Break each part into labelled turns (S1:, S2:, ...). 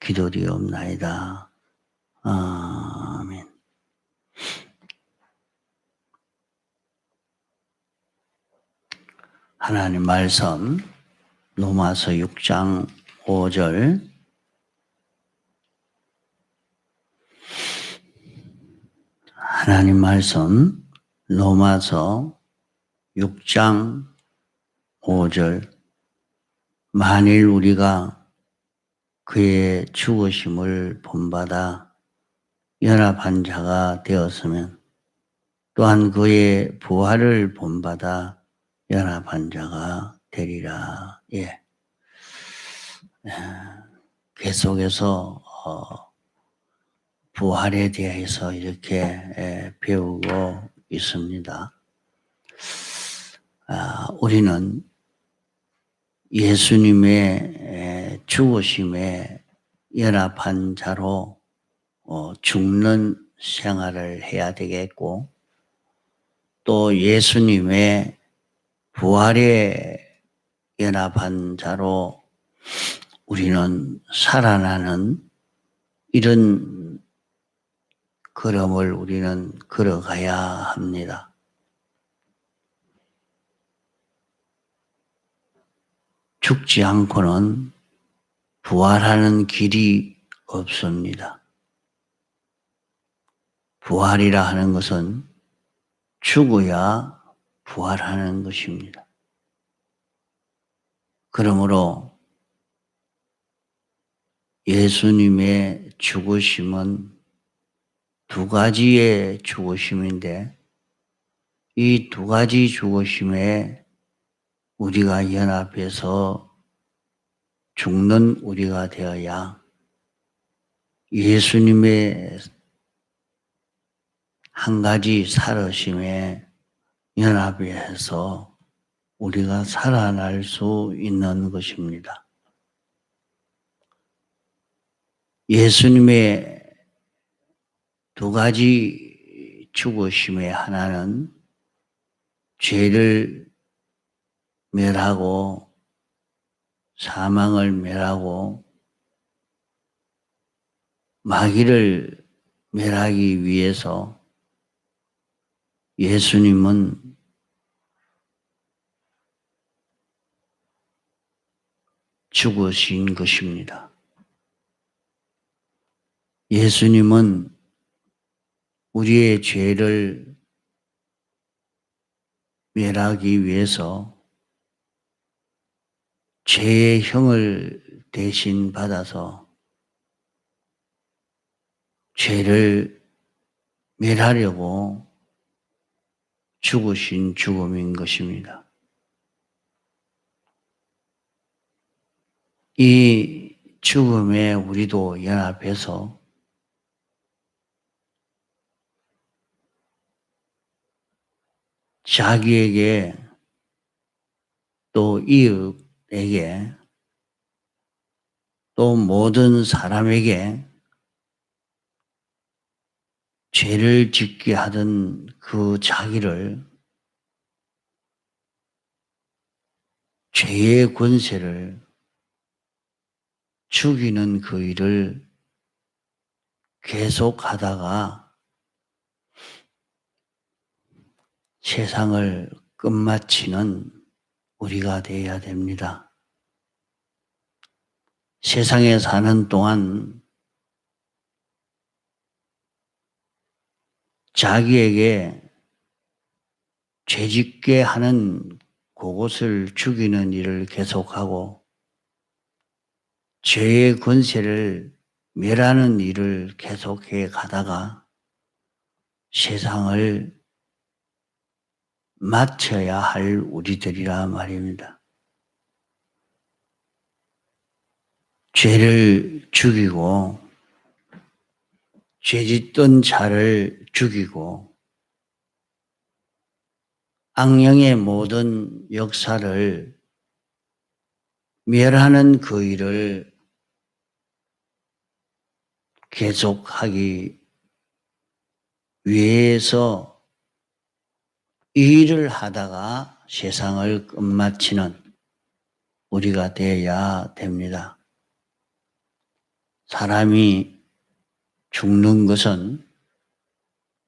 S1: 기도리옵나이다. 아멘. 하나님 말씀 로마서 6장 5절 하나님 말씀 로마서 6장 5절 만일 우리가 그의 죽으심을 본받아 연합한 자가 되었으면 또한 그의 부활을 본받아 연합한 자가 되리라. 예. 계속해서 부활에 대해서 이렇게 배우고 있습니다. 우리는 예수님의 죽으심에 연합한 자로 죽는 생활을 해야 되겠고, 또 예수님의 부활에 연합한 자로 우리는 살아나는 이런 걸음을 우리는 걸어가야 합니다. 죽지 않고는 부활하는 길이 없습니다. 부활이라 하는 것은 죽어야 부활하는 것입니다. 그러므로 예수님의 죽으심은 두 가지의 죽으심인데, 이 두 가지 죽으심에 우리가 연합해서 죽는 우리가 되어야 예수님의 한 가지 살으심에 연합해서 우리가 살아날 수 있는 것입니다. 예수님의 두 가지 죽으심의 하나는 죄를 멸하고 사망을 멸하고 마귀를 멸하기 위해서 예수님은 죽으신 것입니다. 예수님은 우리의 죄를 멸하기 위해서 죄의 형을 대신 받아서 죄를 멸하려고 죽으신 죽음인 것입니다. 이 죽음에 우리도 연합해서 자기에게 또 이웃에게 또 모든 사람에게 죄를 짓게 하던 그 자기를, 죄의 권세를 죽이는 그 일을 계속하다가 세상을 끝마치는 우리가 되어야 됩니다. 세상에 사는 동안 자기에게 죄짓게 하는 그것을 죽이는 일을 계속하고 죄의 권세를 멸하는 일을 계속해 가다가 세상을 마쳐야 할 우리들이라 말입니다. 죄를 죽이고 죄짓던 자를 죽이고 악령의 모든 역사를 멸하는 그 일을 계속하기 위해서 이 일을 하다가 세상을 끝마치는 우리가 되어야 됩니다. 사람이 죽는 것은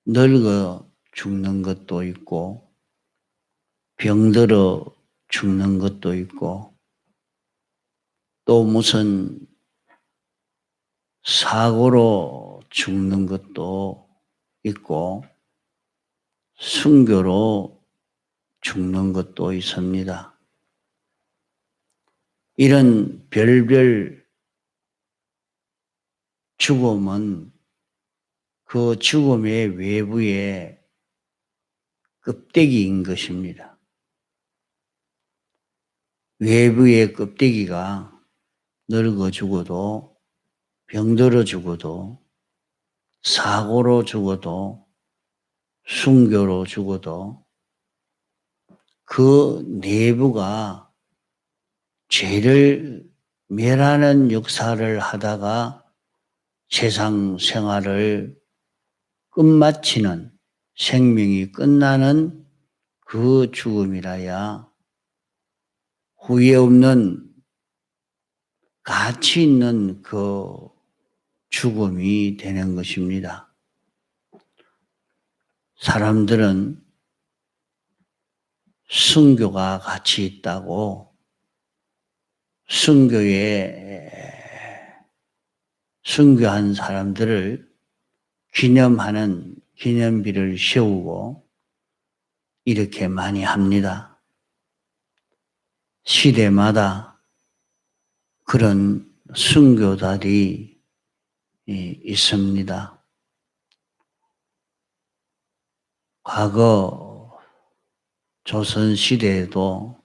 S1: 늙어 죽는 것도 있고 병들어 죽는 것도 있고 또 무슨 사고로 죽는 것도 있고 순교로 죽는 것도 있습니다. 이런 별별 죽음은 그 죽음의 외부의 껍데기인 것입니다. 외부의 껍데기가 늙어 죽어도 병들어 죽어도 사고로 죽어도 순교로 죽어도 그 내부가 죄를 멸하는 역사를 하다가 세상 생활을 끝마치는 생명이 끝나는 그 죽음이라야 후회 없는 가치 있는 그 죽음이 되는 것입니다. 사람들은 순교가 가치 있다고 순교한 사람들을 기념하는 기념비를 세우고 이렇게 많이 합니다. 시대마다 그런 순교자들이 있습니다. 과거 조선시대에도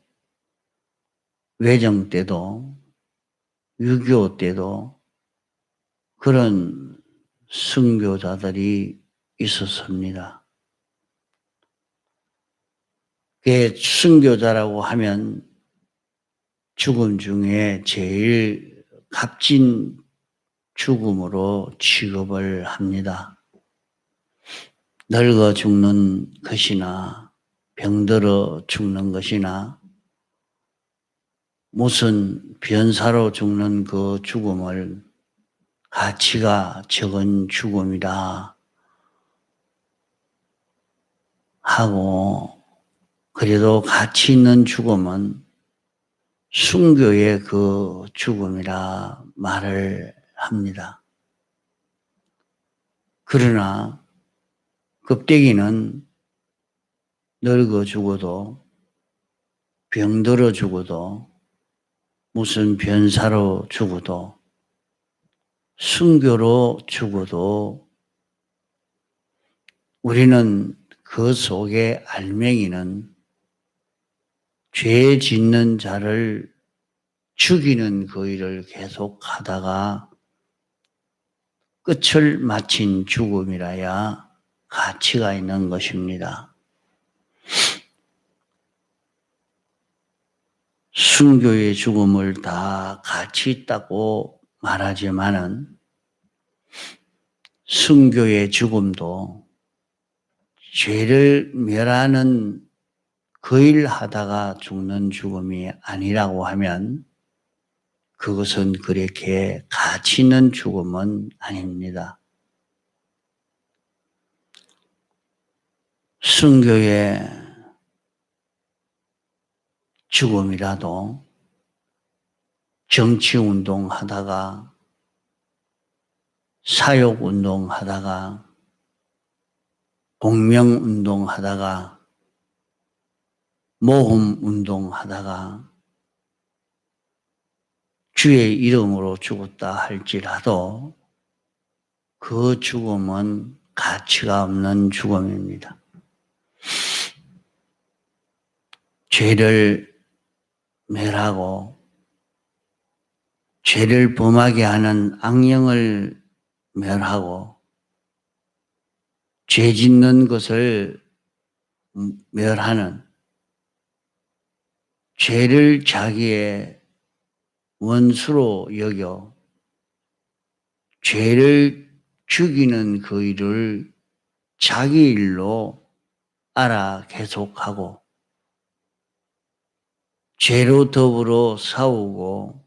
S1: 외정 때도 6.25 때도 그런 순교자들이 있었습니다. 순교자라고 하면 죽음 중에 제일 값진 죽음으로 취급을 합니다. 늙어 죽는 것이나 병들어 죽는 것이나 무슨 변사로 죽는 그 죽음을 가치가 적은 죽음이라 하고 그래도 가치 있는 죽음은 순교의 그 죽음이라 말을 합니다. 그러나 껍데기는 늙어 죽어도 병들어 죽어도 무슨 변사로 죽어도 순교로 죽어도 우리는 그 속에 알맹이는 죄 짓는 자를 죽이는 그 일을 계속하다가 끝을 마친 죽음이라야 가치가 있는 것입니다. 순교의 죽음을 다 가치 있다고 말하지만은 순교의 죽음도 죄를 멸하는 그 일 하다가 죽는 죽음이 아니라고 하면 그것은 그렇게 가치 있는 죽음은 아닙니다. 순교의 죽음이라도 정치운동 하다가 사욕운동 하다가 공명운동 하다가 모험운동 하다가 주의 이름으로 죽었다 할지라도 그 죽음은 가치가 없는 죽음입니다. 죄를 멸하고 죄를 범하게 하는 악령을 멸하고 죄 짓는 것을 멸하는 죄를 자기의 원수로 여겨 죄를 죽이는 그 일을 자기 일로 알아 계속하고 죄로 더불어 싸우고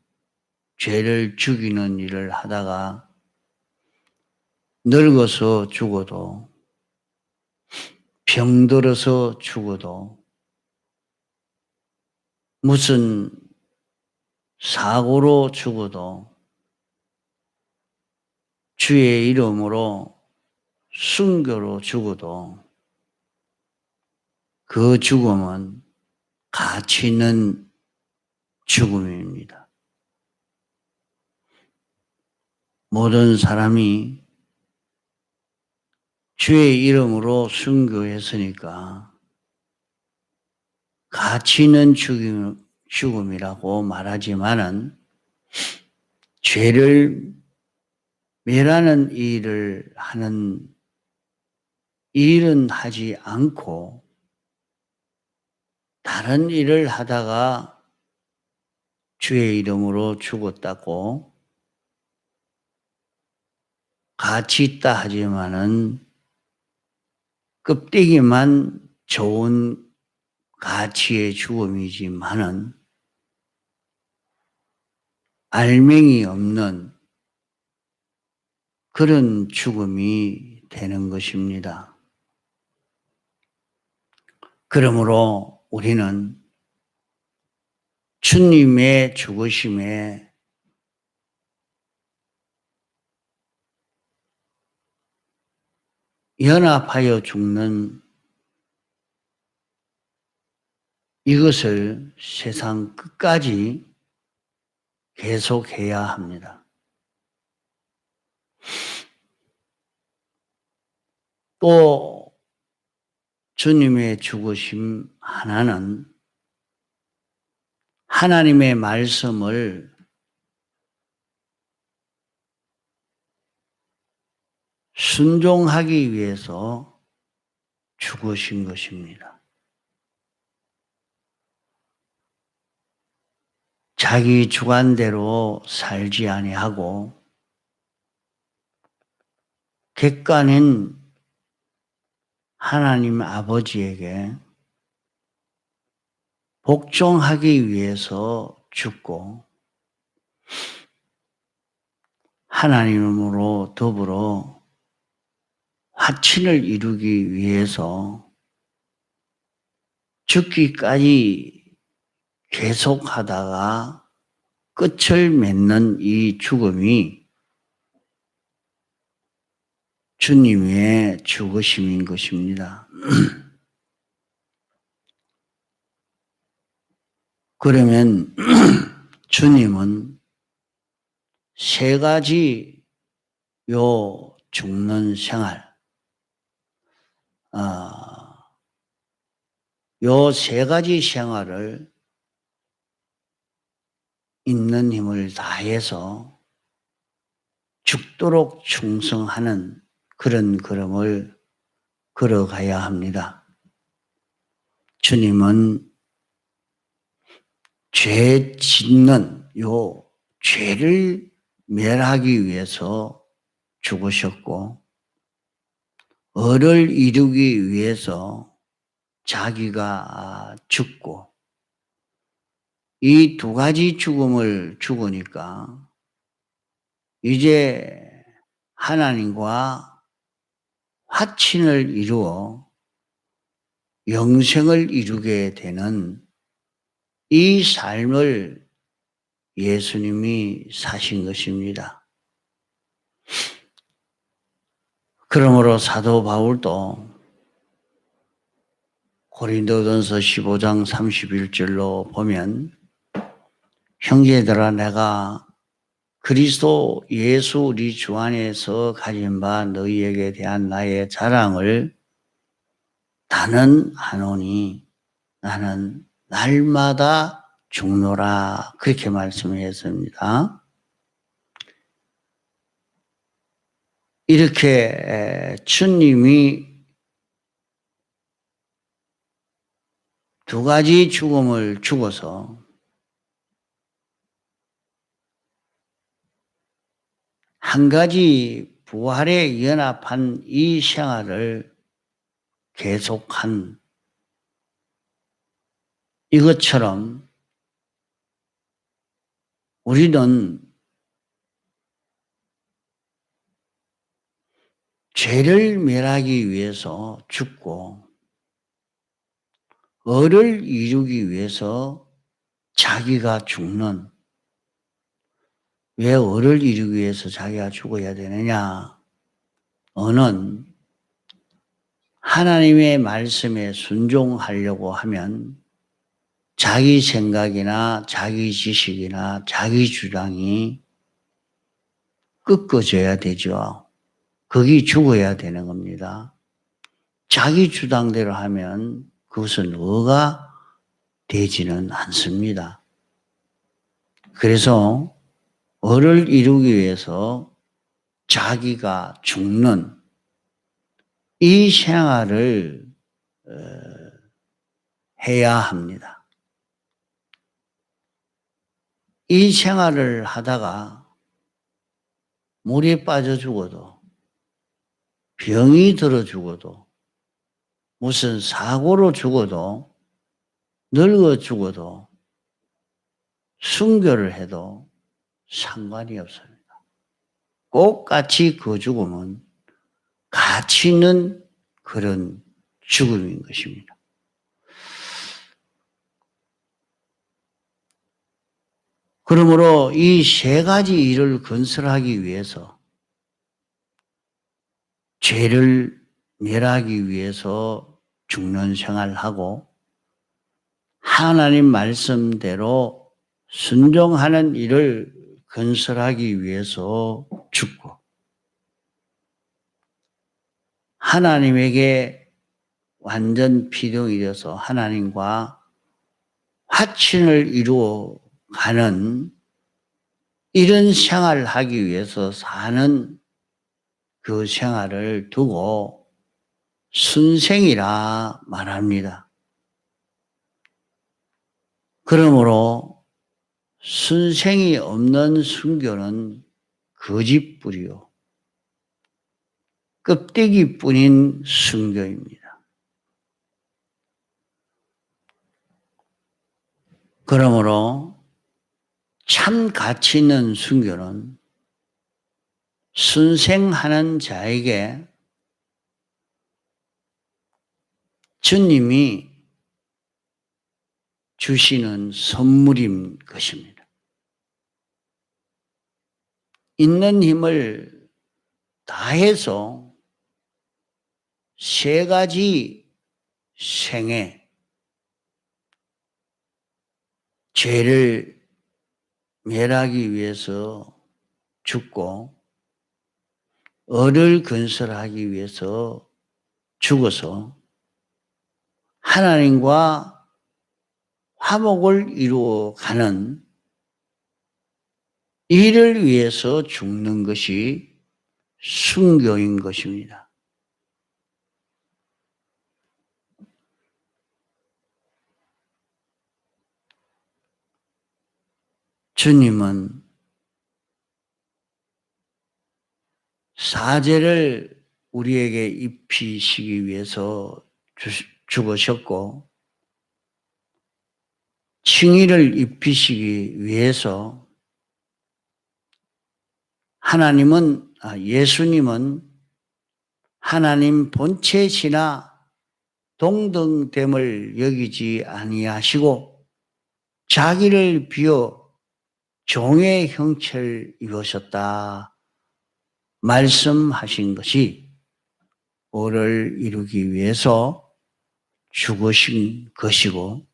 S1: 죄를 죽이는 일을 하다가 늙어서 죽어도, 병들어서 죽어도, 무슨 사고로 죽어도 주의 이름으로 순교로 죽어도 그 죽음은 가치 있는 죽음입니다. 모든 사람이 주의 이름으로 순교했으니까 가치 있는 죽음이라고 말하지만은 죄를 멸하는 일을 하는 일은 하지 않고 다른 일을 하다가 주의 이름으로 죽었다고 가치 있다 하지만은 껍데기만 좋은 가치의 죽음이지만은 알맹이 없는 그런 죽음이 되는 것입니다. 그러므로 우리는 주님의 죽으심에 연합하여 죽는 이것을 세상 끝까지 계속해야 합니다. 또 주님의 죽으심 하나는 하나님의 말씀을 순종하기 위해서 죽으신 것입니다. 자기 주관대로 살지 아니하고 객관인 하나님 아버지에게 복종하기 위해서 죽고 하나님으로 더불어 화친을 이루기 위해서 죽기까지 계속하다가 끝을 맺는 이 죽음이 주님의 죽으심인 것입니다. 그러면 주님은 세 가지 요 죽는 생활, 요 세 가지 생활을 있는 힘을 다해서 죽도록 충성하는 그런 걸음을 걸어가야 합니다. 주님은 죄 짓는 요 죄를 멸하기 위해서 죽으셨고 의를 이루기 위해서 자기가 죽고 이 두 가지 죽음을 죽으니까 이제 하나님과 화친을 이루어 영생을 이루게 되는 이 삶을 예수님이 사신 것입니다. 그러므로 사도 바울도 고린도전서 15장 31절로 보면 형제들아 내가 그리스도 예수 우리 주 안에서 가진 바 너희에게 대한 나의 자랑을 다는 하노니 나는 날마다 죽노라 그렇게 말씀했습니다. 이렇게 주님이 두 가지 죽음을 죽어서 한 가지 부활에 연합한 이 생활을 계속한 이것처럼 우리는 죄를 멸하기 위해서 죽고 을을 이루기 위해서 자기가 죽는, 왜 을을 이루기 위해서 자기가 죽어야 되느냐? 을은 하나님의 말씀에 순종하려고 하면 자기 생각이나 자기 지식이나 자기 주장이 꺾어져야 되죠. 거기 죽어야 되는 겁니다. 자기 주장대로 하면 그것은 의가 되지는 않습니다. 그래서 의를 이루기 위해서 자기가 죽는 이 생활을 해야 합니다. 이 생활을 하다가 물에 빠져 죽어도, 병이 들어 죽어도, 무슨 사고로 죽어도, 늙어 죽어도, 순교를 해도 상관이 없습니다. 꼭 같이 그 죽음은 가치 있는 그런 죽음인 것입니다. 그러므로 이 세 가지 일을 건설하기 위해서, 죄를 멸하기 위해서 죽는 생활하고 하나님 말씀대로 순종하는 일을 건설하기 위해서 죽고, 하나님에게 완전 피동이 되어서 하나님과 화친을 이루어 가는 이런 생활을 하기 위해서 사는 그 생활을 두고 순생이라 말합니다. 그러므로 순생이 없는 순교는 거짓뿌리요, 껍데기뿐인 순교입니다. 그러므로 참 가치 있는 순교는 순생하는 자에게 주님이 주시는 선물인 것입니다. 있는 힘을 다해서 세 가지 생애, 죄를 멸하기 위해서 죽고 을을 건설하기 위해서 죽어서 하나님과 화목을 이루어 가는 이를 위해서 죽는 것이 순교인 것입니다. 주님은 사죄를 우리에게 입히시기 위해서 죽으셨고, 칭의를 입히시기 위해서 예수님은 하나님 본체시나 동등됨을 여기지 아니하시고 자기를 비워 종의 형체를 입으셨다 말씀하신 것이 을을 이루기 위해서 죽으신 것이고,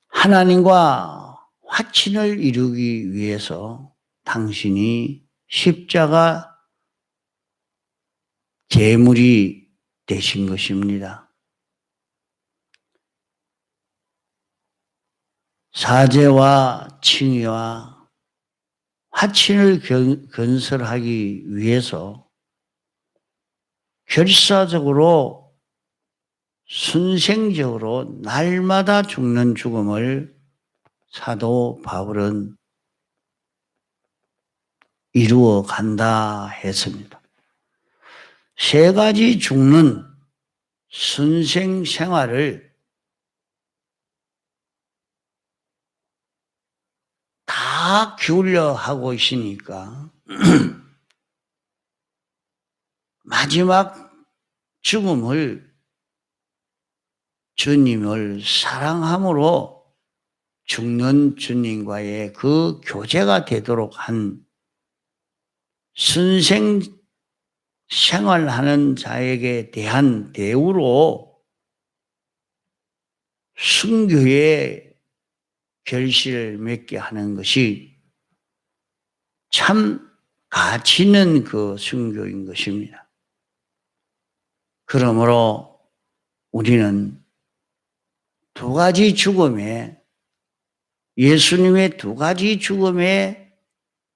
S1: 하나님과 화친을 이루기 위해서 당신이 십자가 제물이 되신 것입니다. 사죄와 칭의와 화친을 건설하기 위해서 결사적으로 순생적으로 날마다 죽는 죽음을 사도 바울은 이루어 간다 했습니다. 세 가지 죽는 순생 생활을 다 기울여 하고 있으니까 마지막 죽음을 주님을 사랑함으로 죽는 주님과의 그 교제가 되도록 한 선생 생활하는 자에게 대한 대우로 순교의 결실을 맺게 하는 것이 참 가치 있는 그 순교인 것입니다. 그러므로 우리는 두 가지 죽음에, 예수님의 두 가지 죽음에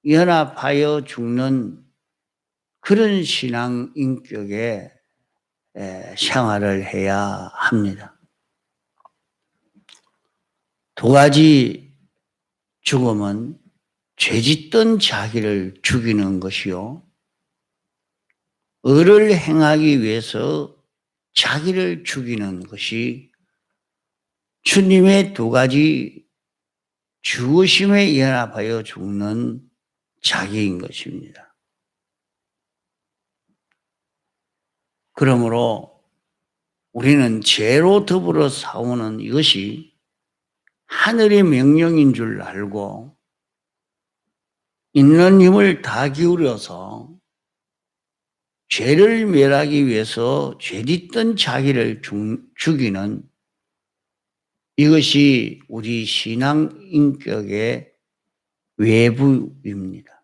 S1: 연합하여 죽는 그런 신앙 인격의 생활을 해야 합니다. 두 가지 죽음은 죄짓던 자기를 죽이는 것이요, 의를 행하기 위해서 자기를 죽이는 것이 주님의 두 가지 죽으심에 연합하여 죽는 자기인 것입니다. 그러므로 우리는 죄로 더불어 싸우는 이것이 하늘의 명령인 줄 알고 있는 힘을 다 기울여서 죄를 멸하기 위해서 죄짓던 자기를 죽이는 이것이 우리 신앙 인격의 외부입니다.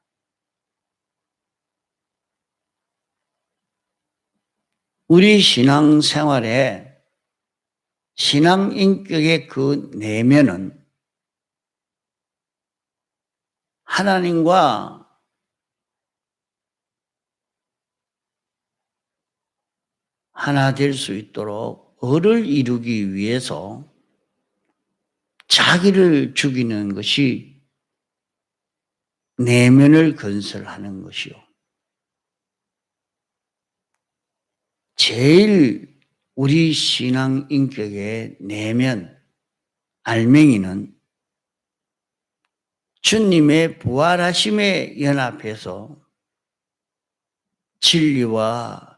S1: 우리 신앙 생활에 신앙 인격의 그 내면은 하나님과 하나 될 수 있도록 의를 이루기 위해서 자기를 죽이는 것이 내면을 건설하는 것이요, 제일 우리 신앙 인격의 내면 알맹이는 주님의 부활하심에 연합해서 진리와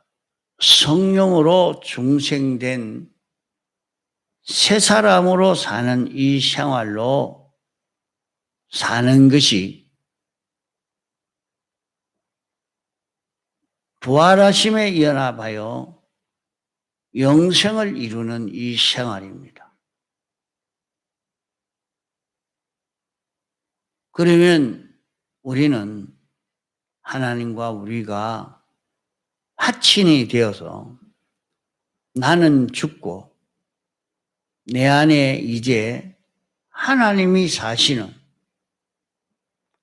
S1: 성령으로 중생된 새 사람으로 사는 이 생활로 사는 것이 부활하심에 연합하여 영생을 이루는 이 생활입니다. 그러면 우리는 하나님과 우리가 화친이 되어서 나는 죽고 내 안에 이제 하나님이 사시는,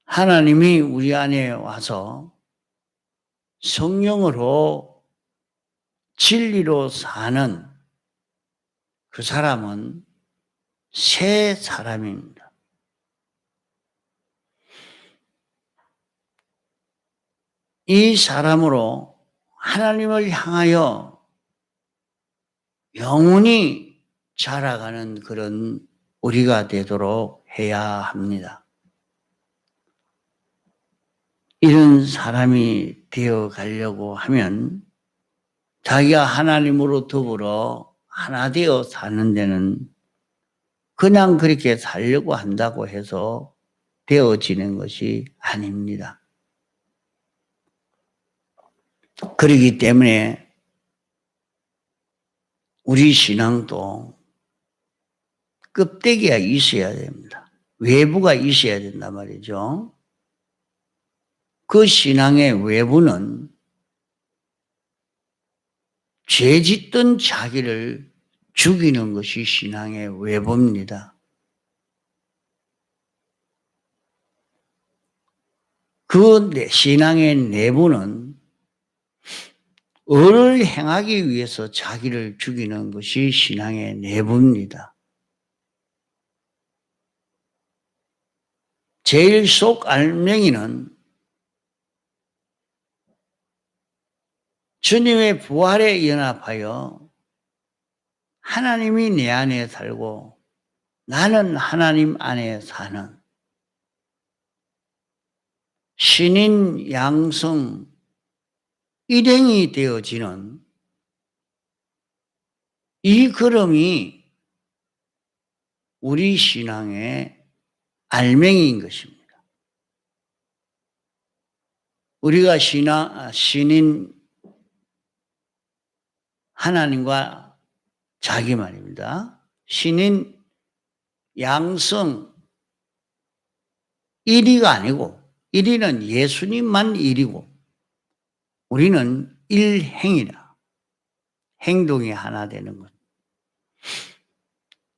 S1: 하나님이 우리 안에 와서 성령으로 진리로 사는 그 사람은 새 사람입니다. 이 사람으로 하나님을 향하여 영원히 자라가는 그런 우리가 되도록 해야 합니다. 이런 사람이 되어 가려고 하면 자기가 하나님으로 더불어 하나 되어 사는 데는 그냥 그렇게 살려고 한다고 해서 되어지는 것이 아닙니다. 그렇기 때문에 우리 신앙도 껍데기가 있어야 됩니다. 외부가 있어야 된단 말이죠. 그 신앙의 외부는 죄짓던 자기를 죽이는 것이 신앙의 외부입니다. 그 신앙의 내부는 의를 행하기 위해서 자기를 죽이는 것이 신앙의 내부입니다. 제일 속 알맹이는 주님의 부활에 연합하여 하나님이 내 안에 살고 나는 하나님 안에 사는 신인 양성 일행이 되어지는 이 걸음이 우리 신앙의 알맹이인 것입니다. 우리가 신인 하나님과 자기 말입니다. 신인 양성 1위가 아니고 1위는 예수님만 1위고 우리는 일행이라 행동이 하나 되는 것.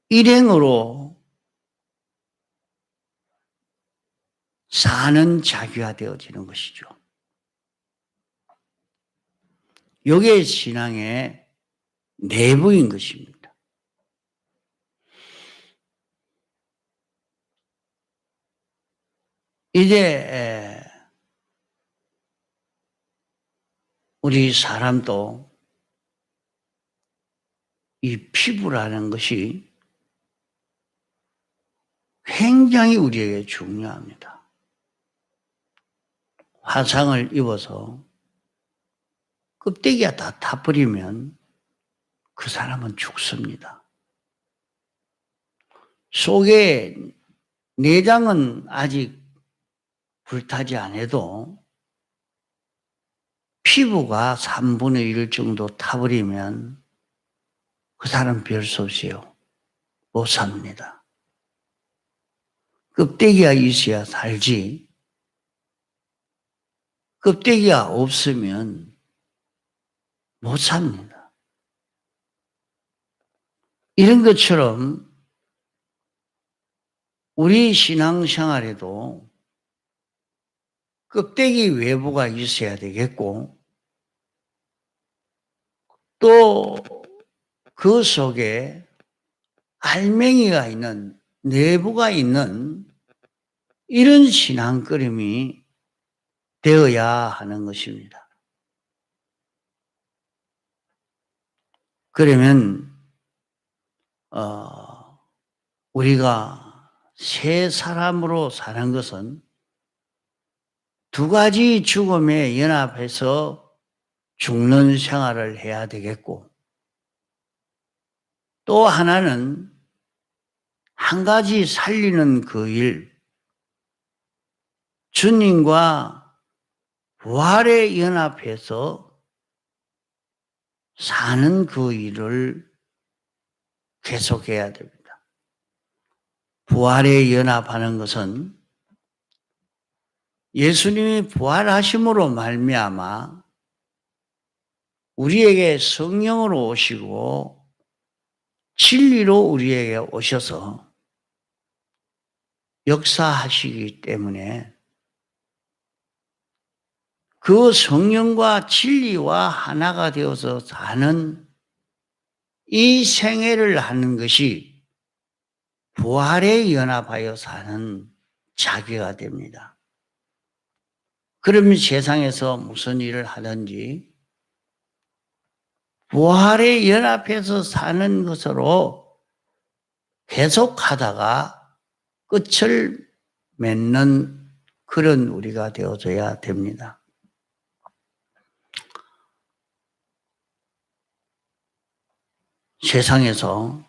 S1: 일행으로 사는 자기가 되어지는 것이죠. 이게 신앙의 내부인 것입니다. 이제 우리 사람도 이 피부라는 것이 굉장히 우리에게 중요합니다. 화상을 입어서 껍데기가 다 타버리면 그 사람은 죽습니다. 속에 내장은 아직 불타지 않아도 피부가 3분의 1 정도 타버리면 그 사람 별 수 없이요. 못 삽니다. 껍데기가 있어야 살지. 껍데기가 없으면 못 삽니다. 이런 것처럼 우리 신앙생활에도 껍데기 외부가 있어야 되겠고 또 그 속에 알맹이가 있는 내부가 있는 이런 신앙걸음이 되어야 하는 것입니다. 그러면 우리가 새 사람으로 사는 것은 두 가지 죽음에 연합해서 죽는 생활을 해야 되겠고 또 하나는 한 가지 살리는 그 일, 주님과 부활에 연합해서 사는 그 일을 계속해야 됩니다. 부활에 연합하는 것은 예수님이 부활하심으로 말미암아 우리에게 성령으로 오시고 진리로 우리에게 오셔서 역사하시기 때문에 그 성령과 진리와 하나가 되어서 사는 이 생애를 하는 것이 부활에 연합하여 사는 자기가 됩니다. 그러면 세상에서 무슨 일을 하든지 부활에 연합해서 사는 것으로 계속하다가 끝을 맺는 그런 우리가 되어져야 됩니다. 세상에서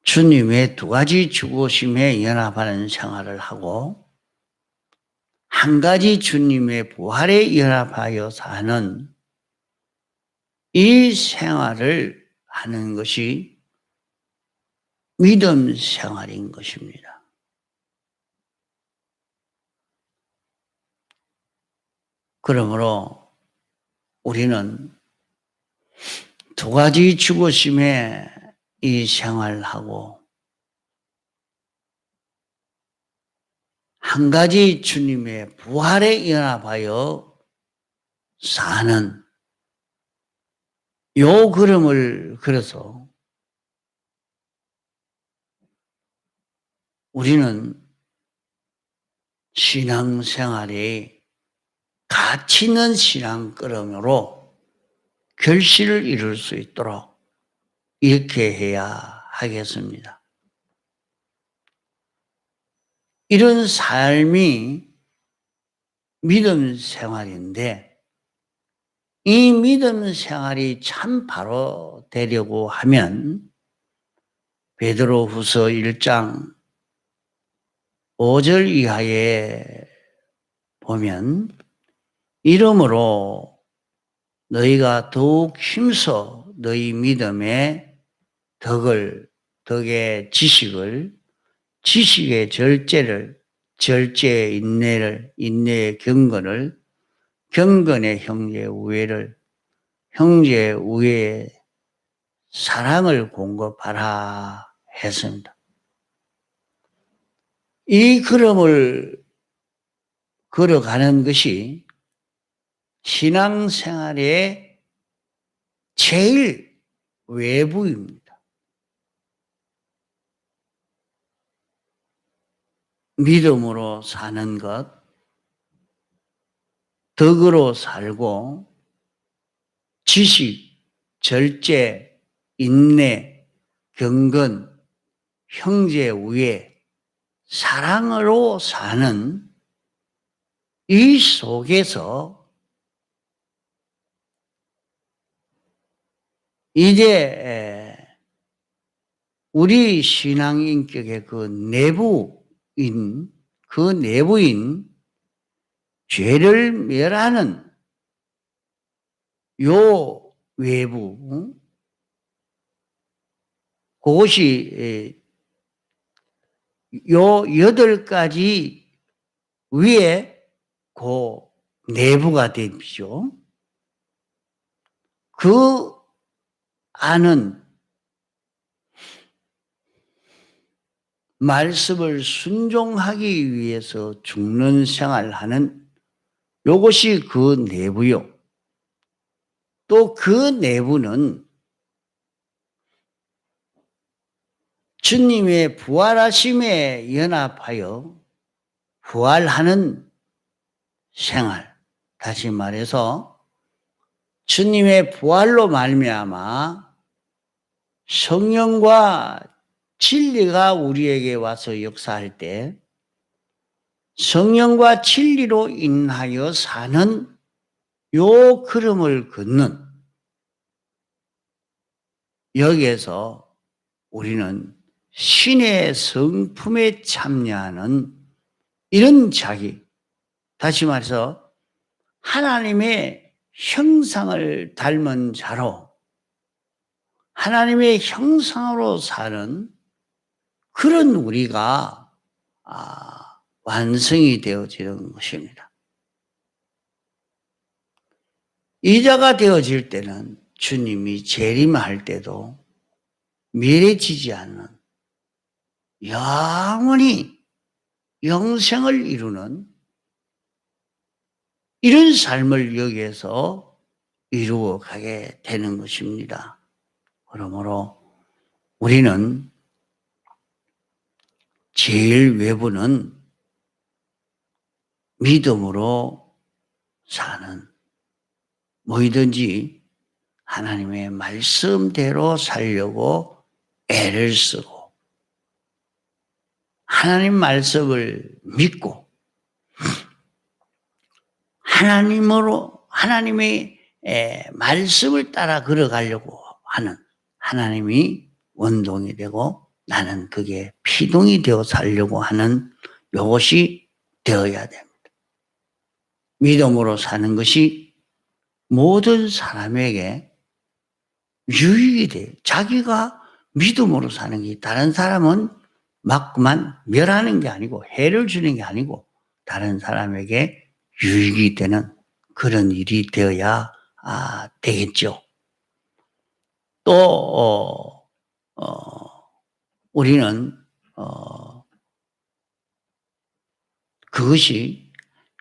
S1: 주님의 두 가지 죽으심에 연합하는 생활을 하고 한 가지 주님의 부활에 연합하여 사는 이 생활을 하는 것이 믿음 생활인 것입니다. 그러므로 우리는 두 가지 죽으심에 이 생활하고 한 가지 주님의 부활에 연합하여 사는 요 걸음을 걸어서 우리는 신앙생활에 가치 있는 신앙걸음으로 결실을 이룰 수 있도록 이렇게 해야 하겠습니다. 이런 삶이 믿음 생활인데 이 믿음 생활이 참 바로 되려고 하면 베드로후서 1장 5절 이하에 보면 이러므로 너희가 더욱 힘써 너희 믿음의 덕의 지식을, 지식의 절제의 인내를, 인내의 경건을, 경건의 형제의 우애를, 형제의 우애의 사랑을 공급하라 했습니다. 이 걸음을 걸어가는 것이 신앙생활의 제일 외부입니다. 믿음으로 사는 것, 덕으로 살고 지식, 절제, 인내, 경건, 형제 우애, 사랑으로 사는 이 속에서 이제 우리 신앙 인격의 그 내부인 죄를 멸하는 요 외부, 그것이 요 8가지 위에 그 내부가 되죠. 그 안은 말씀을 순종하기 위해서 죽는 생활하는 요것이 그 내부요. 또 그 내부는 주님의 부활하심에 연합하여 부활하는 생활. 다시 말해서 주님의 부활로 말미암아 성령과 진리가 우리에게 와서 역사할 때 성령과 진리로 인하여 사는 요 걸음을 걷는 여기에서 우리는 신의 성품에 참여하는 이런 자기, 다시 말해서 하나님의 형상을 닮은 자로 하나님의 형상으로 사는 그런 우리가 완성이 되어지는 것입니다. 이자가 되어질 때는 주님이 재림할 때도 미래지지 않는 영원히 영생을 이루는 이런 삶을 여기에서 이루어 가게 되는 것입니다. 그러므로 우리는 제일 외부는 믿음으로 사는, 뭐든지 하나님의 말씀대로 살려고 애를 쓰고 하나님 말씀을 믿고 하나님의 말씀을 따라 걸어가려고 하는 하나님이 원동이 되고 나는 그게 피동이 되어 살려고 하는 이것이 되어야 됩니다. 믿음으로 사는 것이 모든 사람에게 유익이 돼요. 자기가 믿음으로 사는 게 다른 사람은 막 그만 멸하는 게 아니고 해를 주는 게 아니고 다른 사람에게 유익이 되는 그런 일이 되어야 되겠죠. 또 우리는 그것이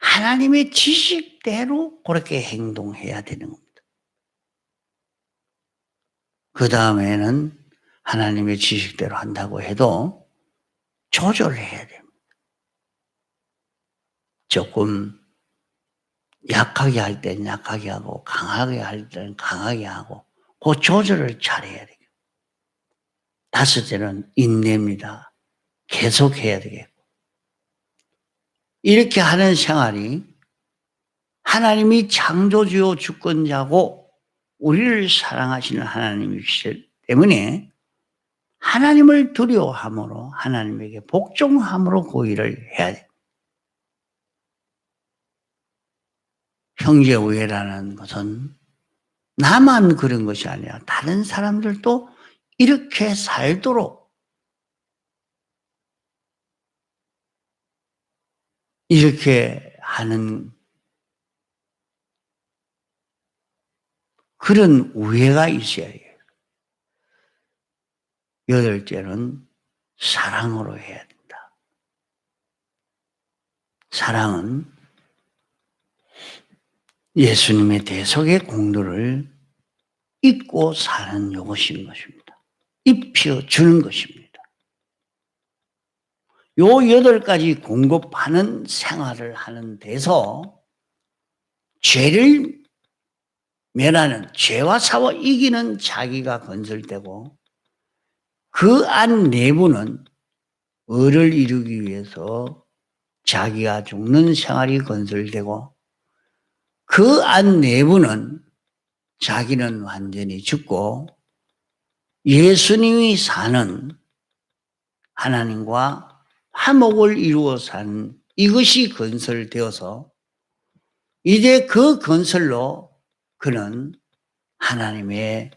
S1: 하나님의 지식대로 그렇게 행동해야 되는 겁니다. 그 다음에는 하나님의 지식대로 한다고 해도 조절해야 됩니다. 조금 약하게 할 때는 약하게 하고 강하게 할 때는 강하게 하고 그 조절을 잘해야 돼요. 다섯째는 인내입니다. 계속해야 되겠고 이렇게 하는 생활이 하나님이 창조주요 주권자고 우리를 사랑하시는 하나님이시기 때문에 하나님을 두려워함으로 하나님에게 복종함으로 그 일을 해야 돼. 형제우애라는 것은 나만 그런 것이 아니라 다른 사람들도 이렇게 살도록 이렇게 하는 그런 우애가 있어야 해요. 여덟째는 사랑으로 해야 된다. 사랑은 예수님의 대속의 공로를 입고 사는 것인 것입니다. 입혀주는 것입니다. 요 8가지 공급하는 생활을 하는 데서 죄를 멸하는, 죄와 싸워 이기는 자기가 건설되고 그 안 내부는 의를 이루기 위해서 자기가 죽는 생활이 건설되고 그 안 내부는 자기는 완전히 죽고 예수님이 사는 하나님과 화목을 이루어 사는 이것이 건설되어서 이제 그 건설로 그는 하나님의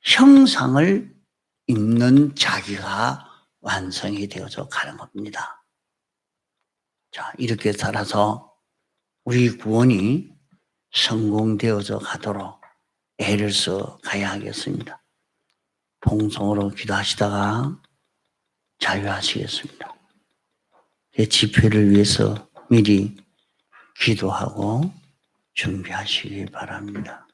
S1: 형상을 입는 자기가 완성이 되어서 가는 겁니다. 자, 이렇게 살아서 우리 구원이 성공되어서 가도록 애를 써 가야 하겠습니다. 통성으로 기도하시다가 자유하시겠습니다. 집회를 위해서 미리 기도하고 준비하시기 바랍니다.